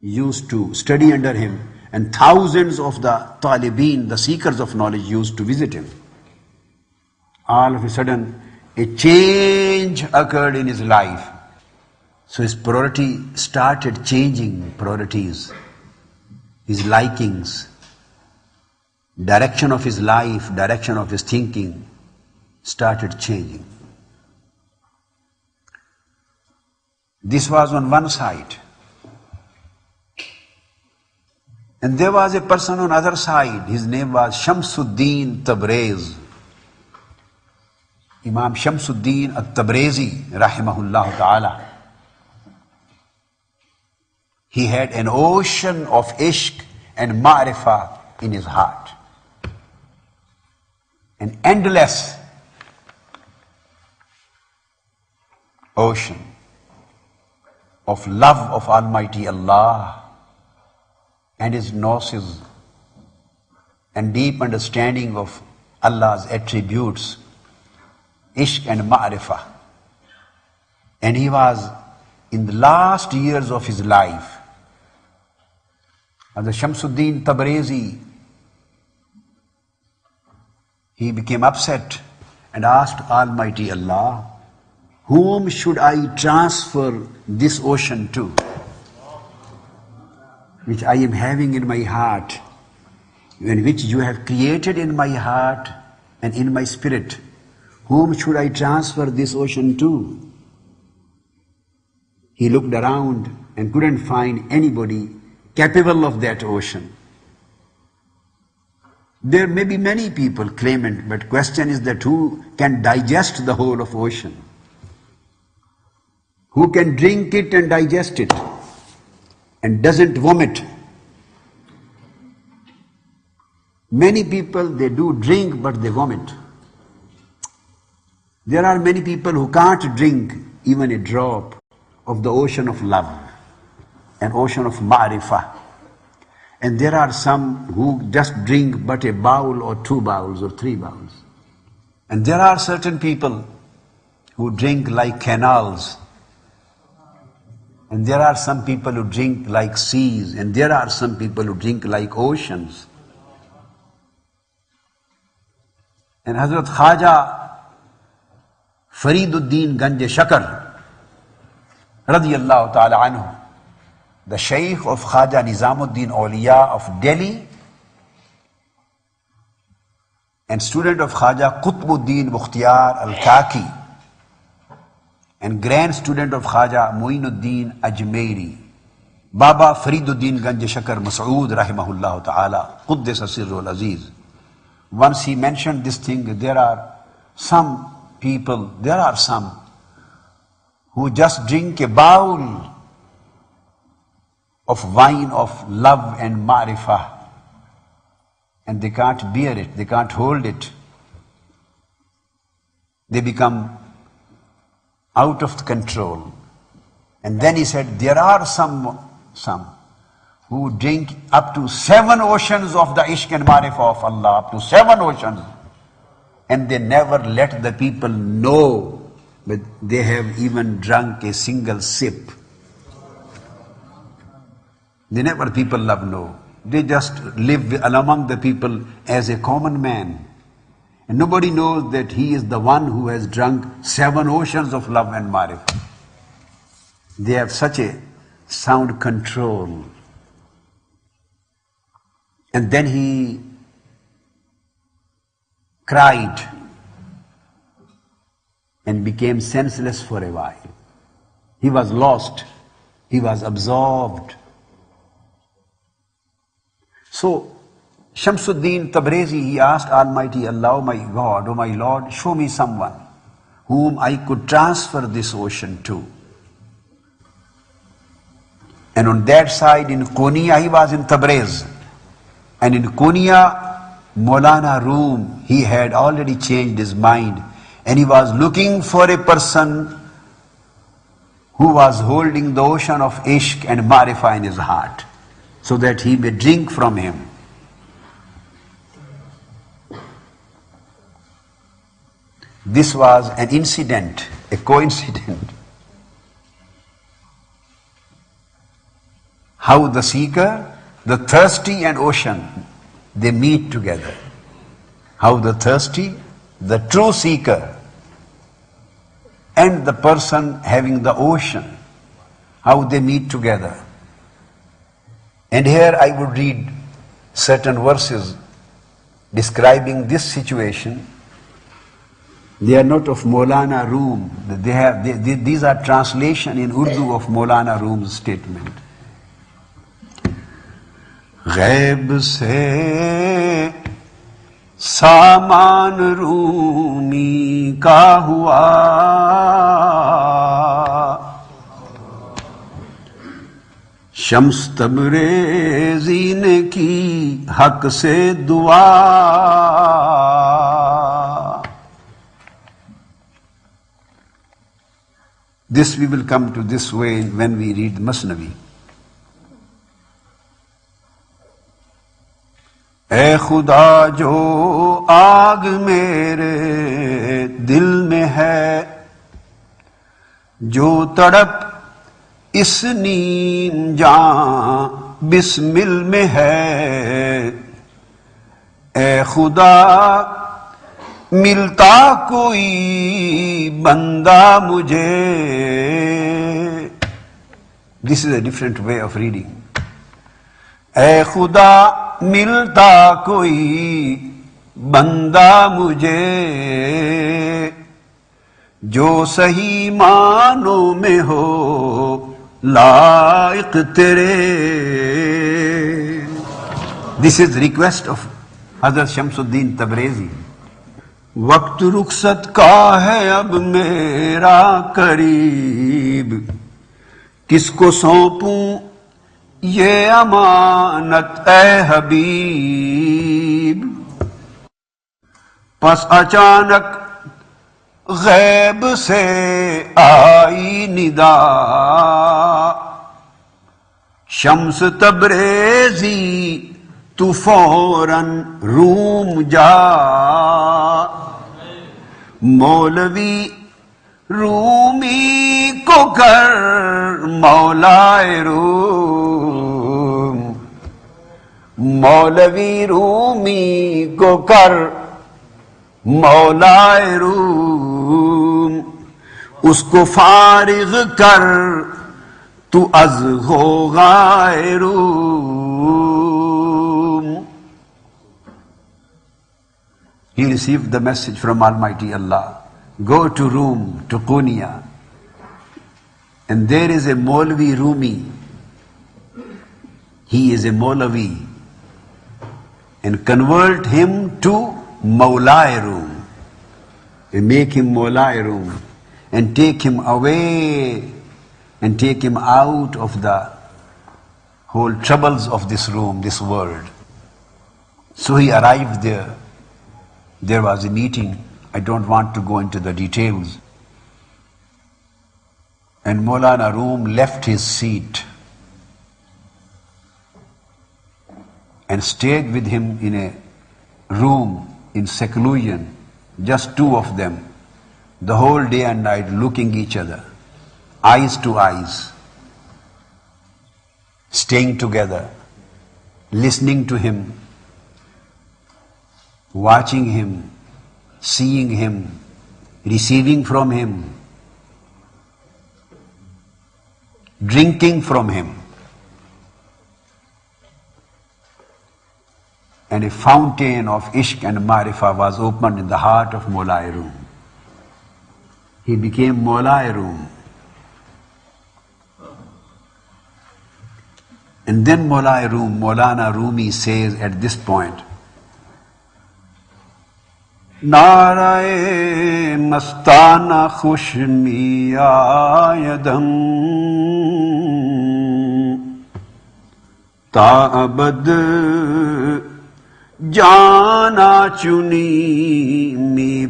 used to study under him, and thousands of the talibeen, the seekers of knowledge, used to visit him. All of a sudden, a change occurred in his life. So his priority started changing, priorities, his likings, direction of his life, direction of his thinking started changing. This was on one side. And there was a person on the other side. His name was Shamsuddin Tabriz. Imam Shamsuddin at-Tabrizi, rahimahullah ta'ala. He had an ocean of ishq and ma'rifah in his heart. An endless ocean of love of Almighty Allah and His gnosis and deep understanding of Allah's attributes, ishq and ma'rifah. And he was in the last years of his life. As the Shamsuddin Tabrizi, he became upset and asked Almighty Allah, whom should I transfer this ocean to, which I am having in my heart, and which you have created in my heart and in my spirit? Whom should I transfer this ocean to? He looked around and couldn't find anybody capable of that ocean. There may be many people claimant, but question is that who can digest the whole of ocean? Who can drink it and digest it and doesn't vomit? Many people, they do drink but they vomit. There are many people who can't drink even a drop of the ocean of love, an ocean of ma'rifah. And there are some who just drink but a bowl or 2 bowls or 3 bowls. And there are certain people who drink like canals. And there are some people who drink like seas. And there are some people who drink like oceans. And Hazrat Khaja Fariduddin Ganj Shakar radiyallahu ta'ala anhu, the Shaykh of Khaja Nizamuddin Awliya of Delhi and student of Khaja Qutbuddin Bukhtiyar Al-Kaki and grand student of Khaja Muinuddin Ajmeri, Baba Fariduddin Ganj Shakar Mas'ud rahimahullah ta'ala, Quddisa Sirrul Aziz. Once he mentioned this thing, there are some who just drink a bowl of wine of love and ma'rifah, and they can't bear it, they can't hold it. They become out of control. And then he said, there are some who drink up to 7 oceans of the ishq and ma'rifah of Allah, up to 7 oceans. And they never let the people know that they have even drunk a single sip. They never people love know. They just live among the people as a common man. And nobody knows that he is the one who has drunk 7 oceans of love and ma'rifah. They have such a sound control. And then he cried and became senseless for a while. He was lost. He was absorbed. So, Shamsuddin Tabrizi, he asked Almighty Allah, oh my God, oh my Lord, show me someone whom I could transfer this ocean to. And on that side in Konya, he was in Tabriz. And in Konya, Maulana Room, he had already changed his mind. And he was looking for a person who was holding the ocean of ishq and ma'rifah in his heart, so that he may drink from him. This was an incident, a coincidence. how the seeker, the thirsty and ocean, they meet together. How the thirsty, the true seeker, and the person having the ocean, how they meet together. And here I would read certain verses describing this situation. They are not of Maulana Room. These are translation in Urdu of Maulana Room's statement. غیب سے سامان رومی کا ہوا، شمس تبریزی نے کی حق سے دعا. This we will come to this way when we read Masnavi. اے خدا جو آگ میرے دل میں ہے، جو تڑپ اس نیم جان بسمل میں ہے، اے خدا ملتا کوئی بندہ مجھے. This is a different way of reading. اے خدا ملتا کوئی بندہ مجھے، جو صحیح معنوں میں ہو لائق تیرے. This is request of Hazrat Shamsuddin Tabrizi. وقت رخصت کا ہے اب میرا قریب، کس کو سونپوں یہ امانت اے حبیب. پس اچانک غیب سے آئی ندا، شمس تبریزی تو فوراً روم جا. مولوی رومی کو کر مولائے روم، مولوی رومی کو کر مولائے روم. اس کو فارغ کر تو از غوغائے روم. He received the message from Almighty Allah. Go to Rum, to Konya, and there is a Maulvi Rumi. He is a Maulavi, and convert him to Maulai Rum, and make him Maulai Rum, and take him away, and take him out of the whole troubles of this room, this world. So he arrived there. There was a meeting. I don't want to go into the details. And Maulana Rum left his seat and stayed with him in a room in seclusion, just two of them, the whole day and night, looking each other, eyes to eyes, staying together, listening to him, watching him, seeing him, receiving from him, drinking from him. And a fountain of Ishq and Marifa was opened in the heart of Maulai Rum. He became Maulai Rum. And then Maulai Rum, Maulana Rumi says at this point, نعرہ مستانہ خوش می آیدم، تا ابد جانا چنی می